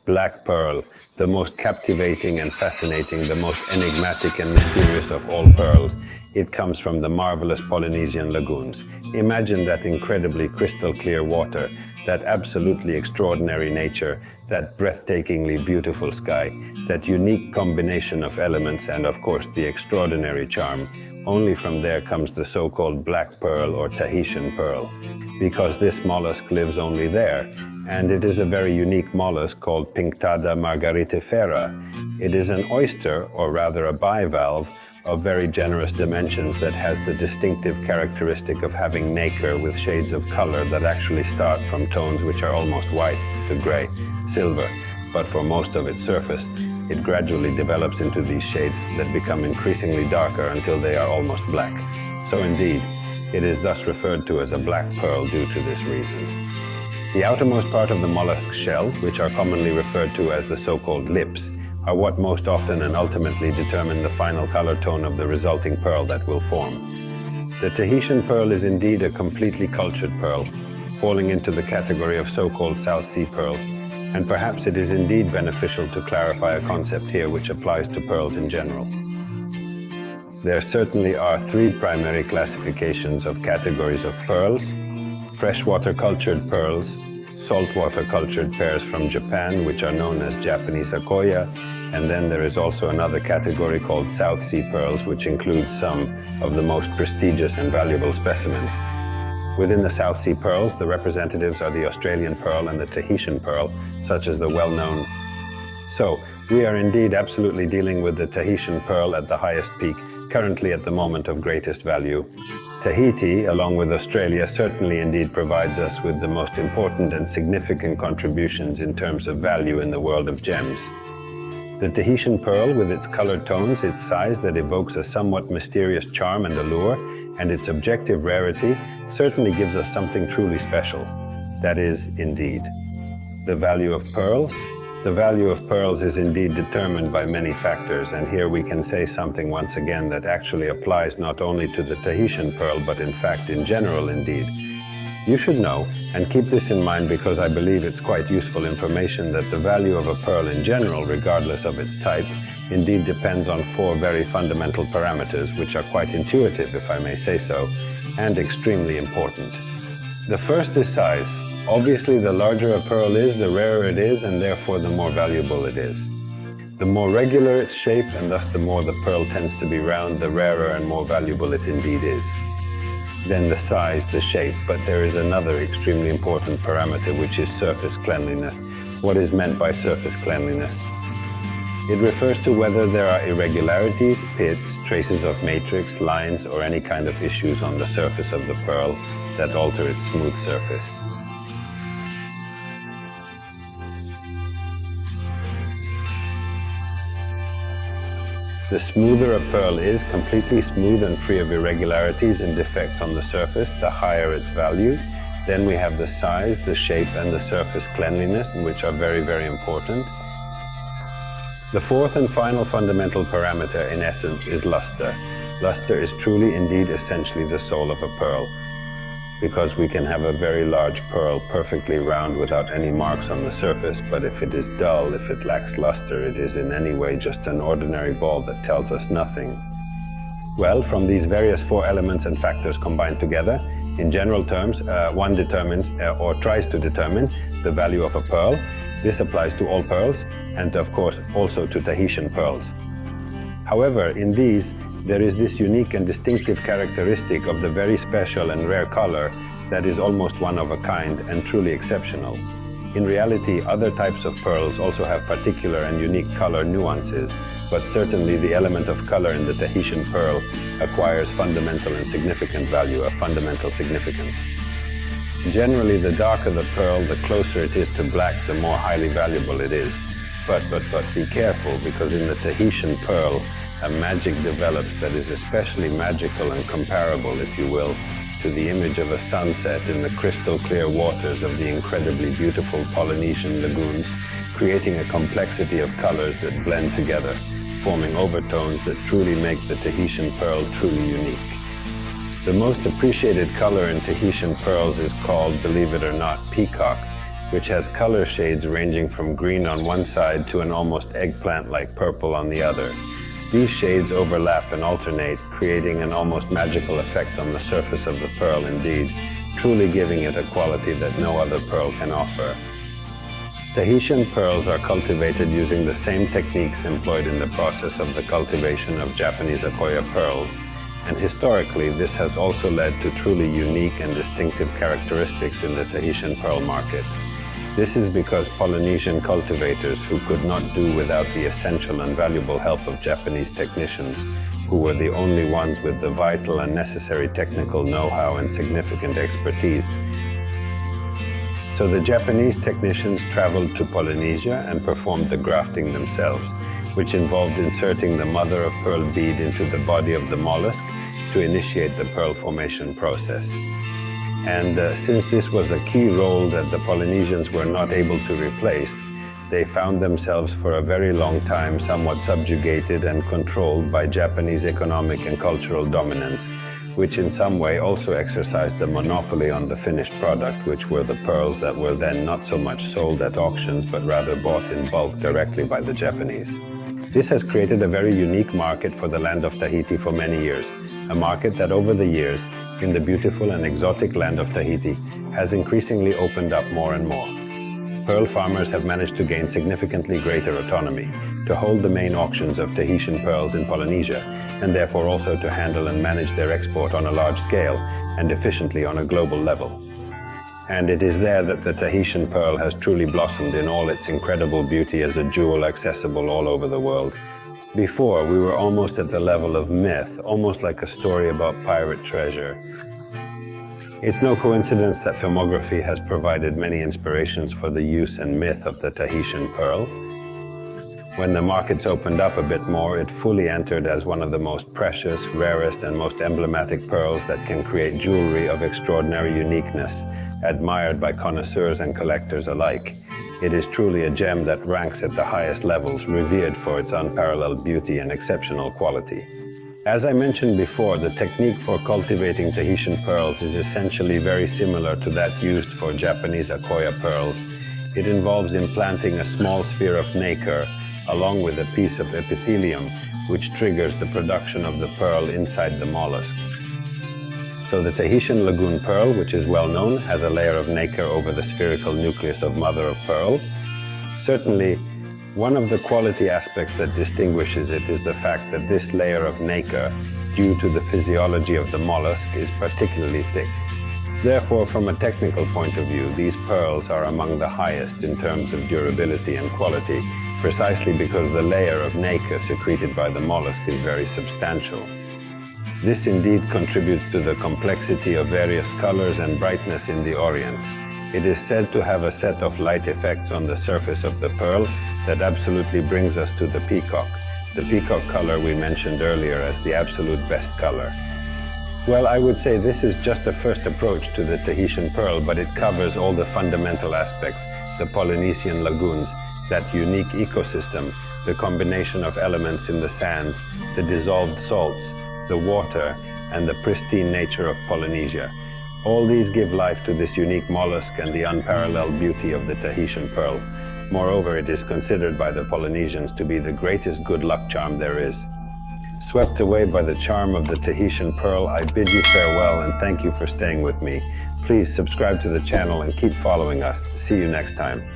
Black pearl, the most captivating and fascinating, the most enigmatic and mysterious of all pearls. It comes from the marvelous Polynesian lagoons. Imagine that incredibly crystal clear water, that absolutely extraordinary nature, that breathtakingly beautiful sky, that unique combination of elements, and of course the extraordinary charm. Only from there comes the so-called black pearl or Tahitian pearl, because this mollusk lives only there, and it is a very unique mollusk called 𝙑𝙤𝙨 margaritifera. It is an oyster, or rather a bivalve, of very generous dimensions that has the distinctive characteristic of having nacre with shades of color that actually start from tones which are almost white to gray, silver, but for most of its surface, it gradually develops into these shades that become increasingly darker until they are almost black. So indeed, it is thus referred to as a black pearl due to this reason. The outermost part of the mollusk's shell, which are commonly referred to as the so-called lips, are what most often and ultimately determine the final color tone of the resulting pearl that will form. The Tahitian pearl is indeed a completely cultured pearl, falling into the category of so-called South Sea pearls, and perhaps it is indeed beneficial to clarify a concept here which applies to pearls in general. There certainly are three primary classifications of categories of pearls: freshwater cultured pearls, saltwater cultured pairs from Japan, which are known as Japanese akoya, and then there is also another category called South Sea pearls, which includes some of the most prestigious and valuable specimens. Within the South Sea pearls, the representatives are the Australian pearl and the Tahitian pearl, such as the well-known. So, we are indeed absolutely dealing with the Tahitian pearl at the highest peak, currently at the moment of greatest value. Tahiti, along with Australia, certainly indeed provides us with the most important and significant contributions in terms of value in the world of gems. The Tahitian pearl, with its colored tones, its size that evokes a somewhat mysterious charm and allure, and its objective rarity, certainly gives us something truly special. That is, indeed, the value of pearls. The value of pearls is indeed determined by many factors, and here we can say something once again that actually applies not only to the Tahitian pearl, but in fact in general indeed. You should know, and keep this in mind because I believe it's quite useful information, that the value of a pearl in general, regardless of its type, indeed depends on four very fundamental parameters, which are quite intuitive, if I may say so, and extremely important. The first is size. Obviously, the larger a pearl is, the rarer it is, and therefore the more valuable it is. The more regular its shape, and thus the more the pearl tends to be round, the rarer and more valuable it indeed is. Then the size, the shape, but there is another extremely important parameter, which is surface cleanliness. What is meant by surface cleanliness? It refers to whether there are irregularities, pits, traces of matrix, lines, or any kind of issues on the surface of the pearl that alter its smooth surface. The smoother a pearl is, completely smooth and free of irregularities and defects on the surface, the higher its value. Then we have the size, the shape, and the surface cleanliness, which are very, very important. The fourth and final fundamental parameter, in essence, is luster. Luster is truly, indeed, essentially the soul of a pearl, because we can have a very large pearl perfectly round without any marks on the surface, but if it is dull, if it lacks luster, it is in any way just an ordinary ball that tells us nothing. Well, from these various four elements and factors combined together, in general terms, one determines or tries to determine the value of a pearl. This applies to all pearls, and of course also to Tahitian pearls. However, in these, there is this unique and distinctive characteristic of the very special and rare color that is almost one of a kind and truly exceptional. In reality, other types of pearls also have particular and unique color nuances, but certainly the element of color in the Tahitian pearl acquires fundamental and significant value, a fundamental significance. Generally, the darker the pearl, the closer it is to black, the more highly valuable it is. But be careful, because in the Tahitian pearl, a magic develops that is especially magical and comparable, if you will, to the image of a sunset in the crystal clear waters of the incredibly beautiful Polynesian lagoons, creating a complexity of colors that blend together, forming overtones that truly make the Tahitian pearl truly unique. The most appreciated color in Tahitian pearls is called, believe it or not, peacock, which has color shades ranging from green on one side to an almost eggplant-like purple on the other. These shades overlap and alternate, creating an almost magical effect on the surface of the pearl indeed, truly giving it a quality that no other pearl can offer. Tahitian pearls are cultivated using the same techniques employed in the process of the cultivation of Japanese 𝙤𝙤𝙤𝙤 pearls, and historically this has also led to truly unique and distinctive characteristics in the Tahitian pearl market. This is because Polynesian cultivators, who could not do without the essential and valuable help of Japanese technicians, who were the only ones with the vital and necessary technical know-how and significant expertise. So the Japanese technicians traveled to Polynesia and performed the grafting themselves, which involved inserting the mother-of-pearl bead into the body of the mollusk to initiate the pearl formation process. And since this was a key role that the Polynesians were not able to replace, they found themselves for a very long time somewhat subjugated and controlled by Japanese economic and cultural dominance, which in some way also exercised a monopoly on the finished product, which were the pearls that were then not so much sold at auctions but rather bought in bulk directly by the Japanese. This has created a very unique market for the land of Tahiti for many years, a market that over the years, in the beautiful and exotic land of Tahiti, has increasingly opened up more and more. Pearl farmers have managed to gain significantly greater autonomy, to hold the main auctions of Tahitian pearls in Polynesia, and therefore also to handle and manage their export on a large scale and efficiently on a global level. And it is there that the Tahitian pearl has truly blossomed in all its incredible beauty as a jewel accessible all over the world. Before, we were almost at the level of myth, almost like a story about pirate treasure. It's no coincidence that filmography has provided many inspirations for the use and myth of the Tahitian pearl. When the markets opened up a bit more, it fully entered as one of the most precious, rarest, and most emblematic pearls that can create jewelry of extraordinary uniqueness, admired by connoisseurs and collectors alike. It is truly a gem that ranks at the highest levels, revered for its unparalleled beauty and exceptional quality. As I mentioned before, the technique for cultivating Tahitian pearls is essentially very similar to that used for Japanese 𝙤𝙤𝙤𝙤 pearls. It involves implanting a small sphere of nacre along with a piece of epithelium, which triggers the production of the pearl inside the mollusk. So the Tahitian lagoon pearl, which is well known, has a layer of nacre over the spherical nucleus of mother of pearl. Certainly, one of the quality aspects that distinguishes it is the fact that this layer of nacre, due to the physiology of the mollusk, is particularly thick. Therefore, from a technical point of view, these pearls are among the highest in terms of durability and quality, precisely because the layer of nacre secreted by the mollusk is very substantial. This indeed contributes to the complexity of various colors and brightness in the Orient. It is said to have a set of light effects on the surface of the pearl that absolutely brings us to the peacock color we mentioned earlier as the absolute best color. Well, I would say this is just a first approach to the Tahitian pearl, but it covers all the fundamental aspects, the Polynesian lagoons, that unique ecosystem, the combination of elements in the sands, the dissolved salts, the water, and the pristine nature of Polynesia. All these give life to this unique mollusk and the unparalleled beauty of the Tahitian pearl. Moreover, it is considered by the Polynesians to be the greatest good luck charm there is. Swept away by the charm of the Tahitian pearl, I bid you farewell and thank you for staying with me. Please subscribe to the channel and keep following us. See you next time.